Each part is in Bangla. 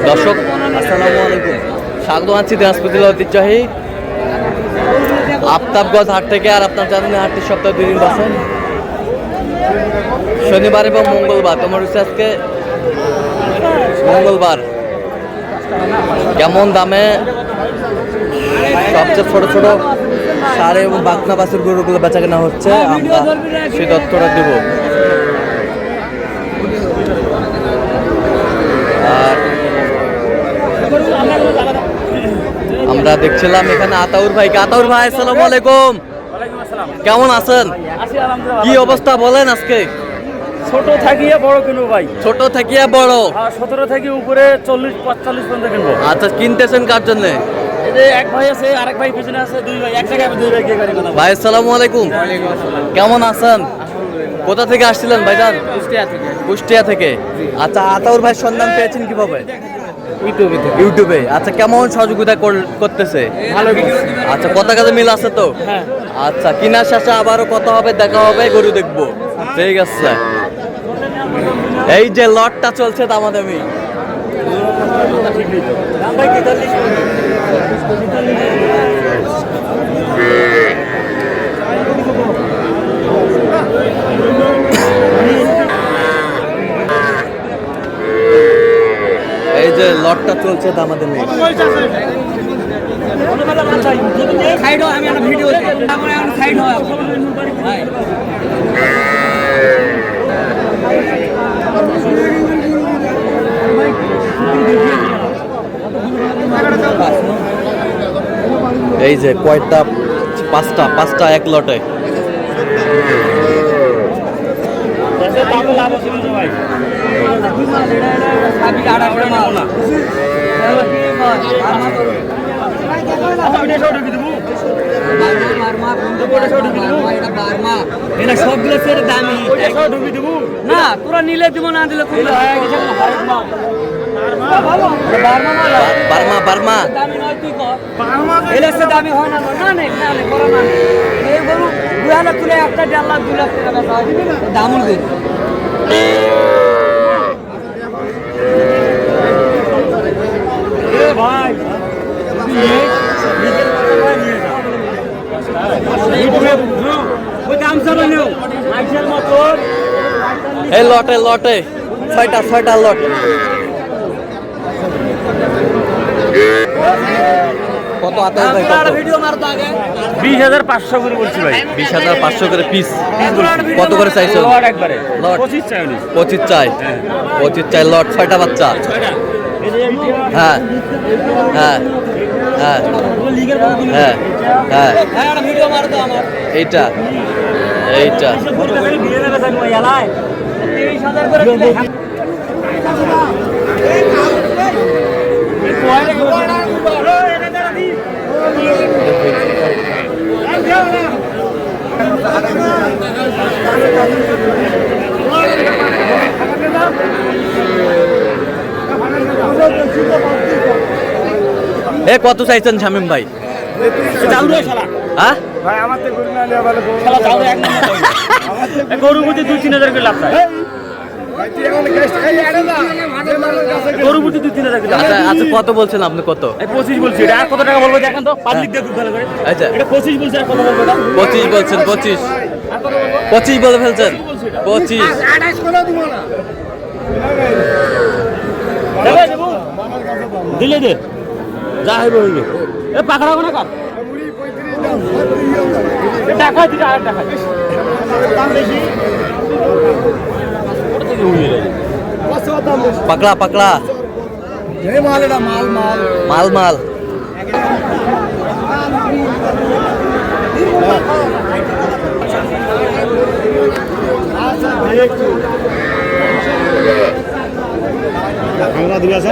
দর্শক আসসালামু আলাইকুম, স্বাগত আছি দিনাজপুর জেলা ঐতিহ্যবাহী আফতাবগঞ্জ হাট থেকে। আর আপনার জানেন হাটটি সপ্তাহে 2 দিন বসে, শনিবার এবং মঙ্গলবার। তোমার হচ্ছে আজকে মঙ্গলবার। কেমন দামে সবচেয়ে ছোট ছোট সারে এবং বাগনা বাছুর গরুগুলো বেচা কেনা হচ্ছে, আমরা সেই তথ্যটা দেব। আর আমরা দেখছিলাম এখানে আতাউর ভাইকে। আতাউর ভাই আসসালামু আলাইকুম, কেমন আছেন? কি অবস্থা বলেন আজকে? ছোট থাকিয়া বড় কিনবো ভাই, ছোট থাকিয়া বড় 17 থেকে উপরে 40-45 পর্যন্ত কিনবো। আচ্ছা, কিনতেছেন কার জন্য? এক ভাই আছে, আরেক ভাই পিছনে আছে, 2 ভাই এক জায়গায়, 2 ভাই গিয়ে গাড়ি কথা। ভাই আসসালামু আলাইকুম, কেমন আছেন? কোথা থেকে আসছিলেন ভাইজান? কুষ্টিয়া থেকে। আচ্ছা, আতাউর ভাই সন্ধান পেয়েছেন কিভাবে? ইউটিউবে। আচ্ছা, কেমন সহযোগিতা করতেছে? ভালো। আচ্ছা, কথা কাজে মিল আছে তো? হ্যাঁ। আচ্ছা, কিনার শেষে আবারও কথা হবে, দেখা হবে, গরু দেখবো। ঠিক আছে। এই যে লটটা চলছে দামাদামি, এই যে লটটা চলছে দামাদামি। এই যে কয়টা? পাঁচটা এক লটে। সবগুলো দামি না, তোরা নিলে দিব, না দিলে বার্মা বার্মা দামি হয় না। এই গরু 2 লাখ তুলে একটা 1.5 লাখ 2 লাখ টাকা দামুল দিন। ভাই এই লটে লটে 6টা লট। কত আতাউর ভাই? 20,500 করে বলছি ভাই। 20,500 করে পিস। কত করে চাইছো? একবারে লট 25 চাই। 25 চাই। 25 চাই লট, 6টা বাচ্চা। হ্যাঁ হ্যাঁ হ্যাঁ হ্যাঁ হ্যাঁ, এইটা এইটা কত চাইছেন শামিম ভাই? গরু বুঝি 2-3 হাজার করে লাভ চাই। গরু বুঝি 2-3 হাজার। আচ্ছা, কত বলছেন আপনি? কত? 25 বলছি। এটা আর কত টাকা বলবো দেখেন তো, পাবলিক দেখুক ভালো করে। আচ্ছা, এটা 25 বলছি, আর কত বলবো? 25 বলছেন। 25 বলে ফেলছেন। 25 দিলে দে, যা হইব হইবে। এ পাকড়াবো না কার টাকা দিটা, আর টাকা পাকড়া পাকড়া মাল মাল।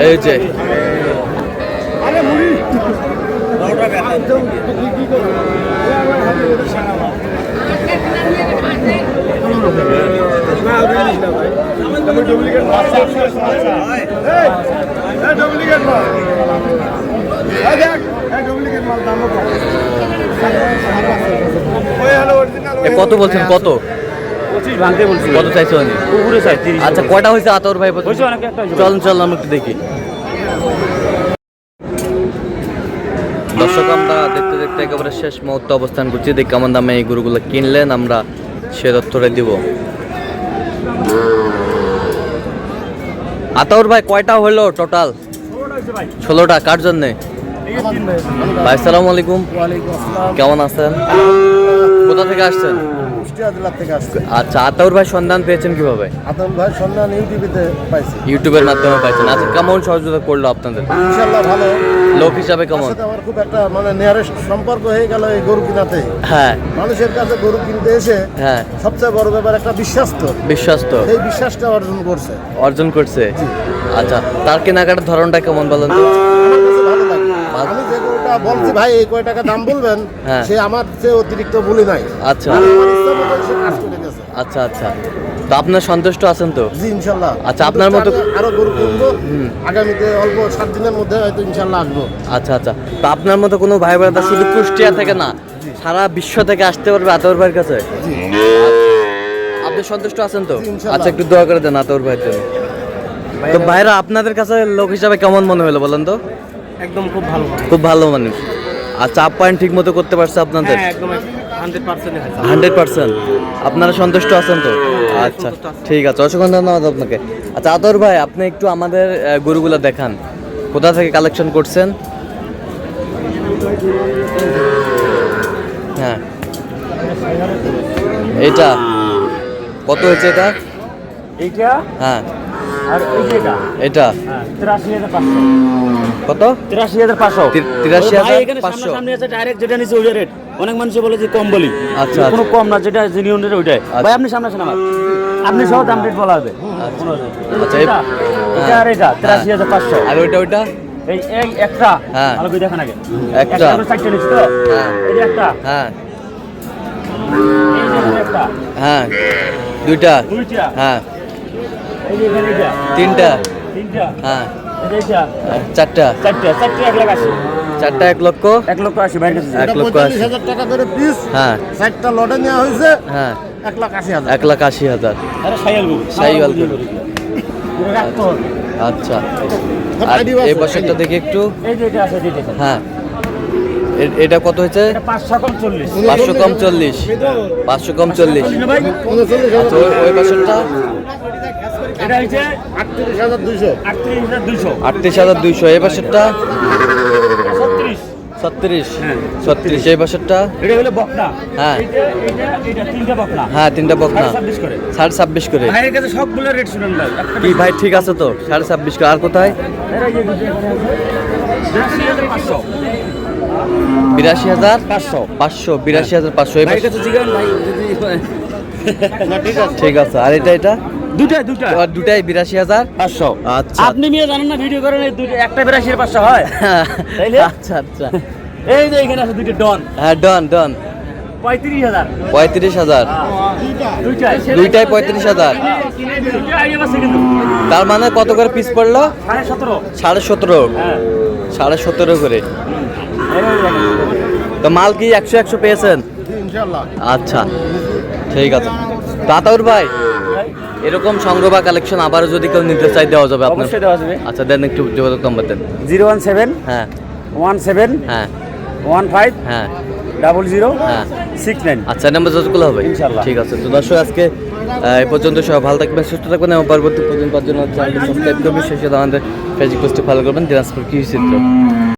এই যে কত বলছেন? কত 25 ভাঙতে বলছি। কত চাইছো? উপরে চাই 30। আচ্ছা, কয়টা হয়েছে আতর ভাই? চল চল, আমি একটু দেখি। মুহূর্তে একেবারে শেষ মুহূর্তে অবস্থান করছি। দেখি কেমন দামে এই গরুগুলো কিনলেন, আমরা সে তথ্যটা দিব। আতাউর ভাই কয়টা হলো টোটাল? 16টা। কার জন্যে? ভাই সালাম আলাইকুম, কেমন আছেন? কোথা থেকে আসছেন? আচ্ছা, আতাউর ভাই সন্ধান পেয়েছেন কিভাবে? আতাউর ভাই সন্ধান ইউটিউবেতে পাইছি। ইউটিউবের মাধ্যমে পাইছেন। আচ্ছা, কেমন সহযোগিতা করলো আপনাদের? ইনশাআল্লাহ ভালো। লোক হিসাবে কেমন? তার সাথে আমার খুব একটা মানে নিয়ারেস্ট সম্পর্ক হয়ে গেল এই গরু কিনাতে। হ্যাঁ মানুষের কাছে গরু কিনতে এসে হ্যাঁ, সবচেয়ে বড় ব্যাপার একটা বিশ্বাস তো। বিশ্বাস তো এই বিশ্বাসটা অর্জন করছে। আচ্ছা, আচ্ছা, তার কেনাকাটার ধরনটা কেমন বলেন তো? আমার কাছে ভালো লাগে। আমি যে গরুটা বলছি ভাই এই কয় টাকা দাম বলবেন, হ্যাঁ। সে আমার চেয়ে অতিরিক্ত বলি নাই। আচ্ছা আমার ইচ্ছা মতো সে কাজ করে গেছে। আচ্ছা আচ্ছা, তো আপনার সন্তুষ্ট আছেন তো? জি ইনশাআল্লাহ। আচ্ছা, আপনার মতো আরো গরু কিনবো আগামীতে, অল্প 7 দিনের মধ্যে হয়তো ইনশাআল্লাহ আসবো। আচ্ছা আচ্ছা, তো আপনার মতো কোনো ভাই ব্রাদা শুধু কুষ্টিয়া থেকে না, সারা বিশ্ব থেকে আসতে পারবে আতাউর ভাইয়ের কাছে? আপনি সন্তুষ্ট আছেন তো? জি, ইনশাআল্লাহ। আচ্ছা, একটু দোয়া করে দেন আতাউর ভাইয়ের জন্য। তো ভাইরা আপনাদের কাছে লোক হিসাবে কেমন মনে হলো বলেন তো? একদম খুব ভালো, খুব ভালো মানুষ। আচ্ছা, আপ্যায়ন ঠিক মতো করতে পারছে আপনাদের? একদম 100% 100%। আপনারা সন্তুষ্ট আছেন তো? আচ্ছা ঠিক আছে, অসংখ্য ধন্যবাদ আপনাকে। আচ্ছা আদর ভাই, আপনি একটু আমাদের গরুগুলো দেখান, কোথা থেকে কালেকশন করছেন? হ্যাঁ, এটা কত হয়েছে এটা? এইটা হ্যাঁ, আর এই যে এটা 83,500। কত? 83,500। 83,500। সামনে আছে ডাইরেক্ট, যেটা নিচে ওই রেট। অনেক মানুষ বলে যে কম বলি, আচ্ছা, কোনো আচ্ছা। কম না, যেটা জেনুইন রেট ওইটাই। ভাই আপনি সামনে আসেন আমার, আপনি সহ দাম রেট বলা হবে। আচ্ছা, এটা এটা আর এটা 83,500। আর ওইটা এই এই একটা হ্যাঁ। ভালো করে দেখেন আগে। একটা। করে সাইডটা নিচ্ছি তো। হ্যাঁ এই যে একটা, হ্যাঁ এই যে একটা, হ্যাঁ, দুইটা দুইটা, হ্যাঁ, এই যে এখানে এটা, তিনটা তিনটা, হ্যাঁ, এই যে এটা, চারটা চারটা, 1,80,000। চারটা 1,00,000। 1,80,000 বাইরে কাছে। 1,45,000 টাকা করে পিস। হ্যাঁ 60টা লটে নেওয়া হয়েছে হ্যাঁ, 1,80,000। 1,80,000। আরে সাইয়াল গরু, সাইয়াল গরু। গরু। পুরো রাখতে হবে। আচ্ছা, আর এই বছরটা দেখি একটু। এই যে এটা আছে, এই যে এটা। হ্যাঁ, এটা কত হয়েছে? এটা 500 কম 40। 500 কম 40। 500 কম 40। ভাই আচ্ছা, ওই বছরটা এটা হইছে 38,200। 38,200। 38,200। এই বছরটা 36। 36। হ্যাঁ। 36। এই বছরটা এটা হলো বকনা। হ্যাঁ। এটা তিনটা বকনা। হ্যাঁ, তিনটা বকনা 26 করে। 26.5 করে। ভাইয়ের কাছে সবগুলো রেট শুনুন ভাই। কি ভাই, ঠিক আছে তো? 26.5 করে। আর কোথায়? এরা এই যে দুটো এখানে আছে। 82,500। 82,500। 500। 82,500। এই ভাইয়ের কাছে জিগান ভাই যদি না ঠিক আছে। ঠিক আছে। আর এটা দুটা আর দুটাই 82,000। 500। আচ্ছা আপনি মিয়া জানেন না, ভিডিও করেন, এই দুটো একটা 82,500 হয়। তাইলে? আচ্ছা আচ্ছা, এই যে এখানে আছে দুটো ডন, হ্যাঁ, ডন 35,000। 35,000। দুইটাই 35,000। দুটো আইডিয়া আছে কিন্তু। তার মানে কত করে পিস পড়লো? 17.5। 17.5। হ্যাঁ। 17.5 করে। এই দেখেন। তো মাল কি 100 পেয়েছেন? জি ইনশাআল্লাহ। আচ্ছা ঠিক আছে। তাতাউর ভাই, এরকম সংগ্রহ বা কালেকশন আবারও যদি কেউ নিতে চাই দেওয়া যাবে আপনার? অবশ্যই দেওয়া যাবে। আচ্ছা, দেন একটু যোগাযোগ নম্বর দেন। 017 হ্যাঁ 17 হ্যাঁ 15 হ্যাঁ 00 হ্যাঁ। 69। আচ্ছা, নাম্বার যতগুলো হবে ইনশাআল্লাহ। ঠিক আছে। তো দর্শক, আজকে এই পর্যন্ত সবাই ভালো থাকবেন, সুস্থ থাকবেন এবং পরবর্তী পর্যন্ত চ্যানেলটি সাবস্ক্রাইব করবেন, সেই সাথে আমাদের ফেসবুক পোস্টে ফলো করবেন। দিনাজপুর কৃষি চিত্র।